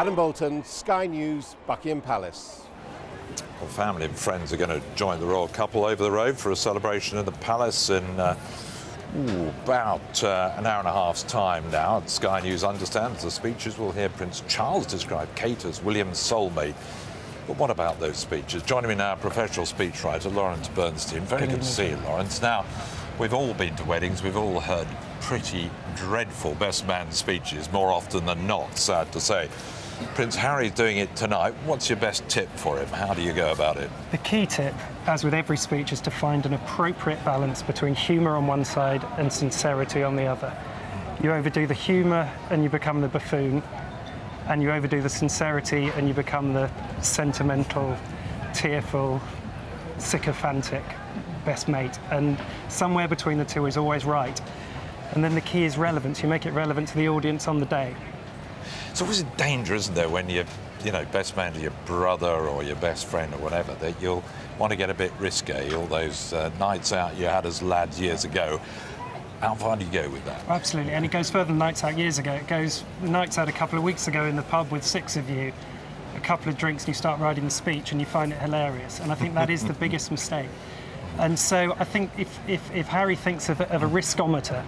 Adam Bolton, Sky News, Buckingham Palace. Well, family and friends are going to join the royal couple over the road for a celebration in the palace in about an hour and a half's time now. Sky News understands the speeches. We'll hear Prince Charles describe Kate as William's soulmate. But what about those speeches? Joining me now, professional speechwriter Lawrence Bernstein. Very good to see you, Lawrence. Now, we've all been to weddings. We've all heard pretty dreadful best man speeches, more often than not, sad to say. Prince Harry's doing it tonight. What's your best tip for him? How do you go about it? The key tip, as with every speech, is to find an appropriate balance between humour on one side and sincerity on the other. You overdo the humour and you become the buffoon, and you overdo the sincerity and you become the sentimental, tearful, sycophantic best mate. And somewhere between the two is always right. And then the key is relevance. You make it relevant to the audience on the day. It's always a danger, isn't there, when you're, best man to your brother or your best friend or whatever, that you'll want to get a bit risque. All those nights out you had as lads years ago. How far do you go with that? Absolutely, and it goes further than nights out years ago. It goes nights out a couple of weeks ago in the pub with 6 of you, a couple of drinks, and you start writing the speech and you find it hilarious. And I think that is the biggest mistake. And so I think if Harry thinks of a riskometer,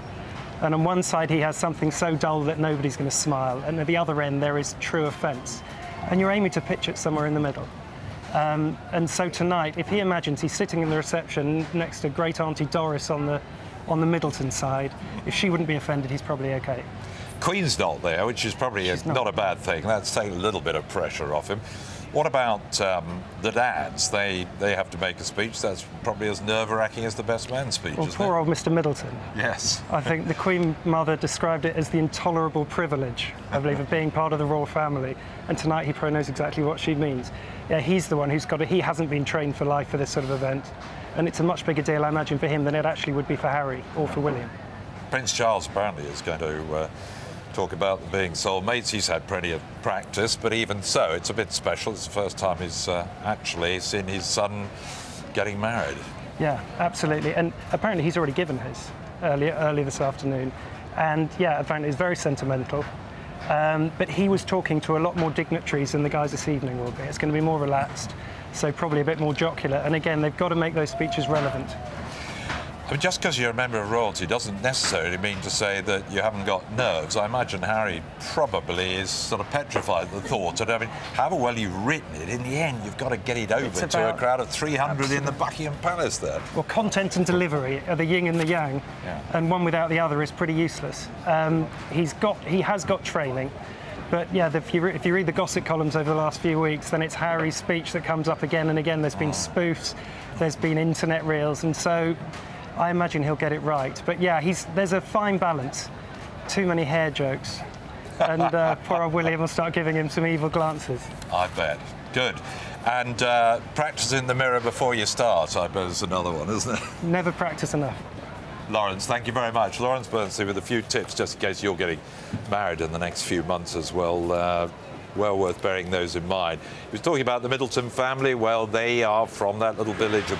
and on one side he has something so dull that nobody's going to smile, and at the other end there is true offence, and you're aiming to pitch it somewhere in the middle. And so tonight, if he imagines he's sitting in the reception next to great Auntie Doris on the Middleton side, if she wouldn't be offended, he's probably okay. Queen's not there, which is probably not a bad thing. That's taking a little bit of pressure off him. What about the dads? They have to make a speech. That's probably as nerve-wracking as the best man speech, well, isn't poor it? old Mr. Middleton. Yes. I think the Queen Mother described it as the intolerable privilege, I believe, of being part of the royal family. And tonight he probably knows exactly what she means. Yeah, he's the one who's got it. He hasn't been trained for life for this sort of event. And it's a much bigger deal, I imagine, for him than it actually would be for Harry or for William. Prince Charles apparently is going to talk about them being soulmates. He's had plenty of practice, but even so, it's a bit special. It's the first time he's actually seen his son getting married. Yeah, absolutely. And apparently he's already given his earlier this afternoon. And yeah, apparently it's very sentimental. But he was talking to a lot more dignitaries than the guys this evening will be. It's going to be more relaxed, so probably a bit more jocular. And again, they've got to make those speeches relevant. I mean, just because you're a member of royalty doesn't necessarily mean to say that you haven't got nerves. I imagine Harry probably is sort of petrified at the thought. And I mean, however well you've written it, in the end, you've got to get it over to a crowd of 300 in the Buckingham Palace there. Well, content and delivery are the yin and the yang, and one without the other is pretty useless. He has got training. But yeah, if you read the gossip columns over the last few weeks, then it's Harry's speech that comes up again and again. There's been spoofs, there's been internet reels, and so I imagine he'll get it right. But yeah, there's a fine balance. Too many hair jokes. And poor old William will start giving him some evil glances. I bet. Good. And practice in the mirror before you start, I bet is another one, isn't it? Never practice enough. Lawrence, thank you very much. Lawrence Bernstein with a few tips, just in case you're getting married in the next few months as well. Well worth bearing those in mind. He was talking about the Middleton family. Well, they are from that little village of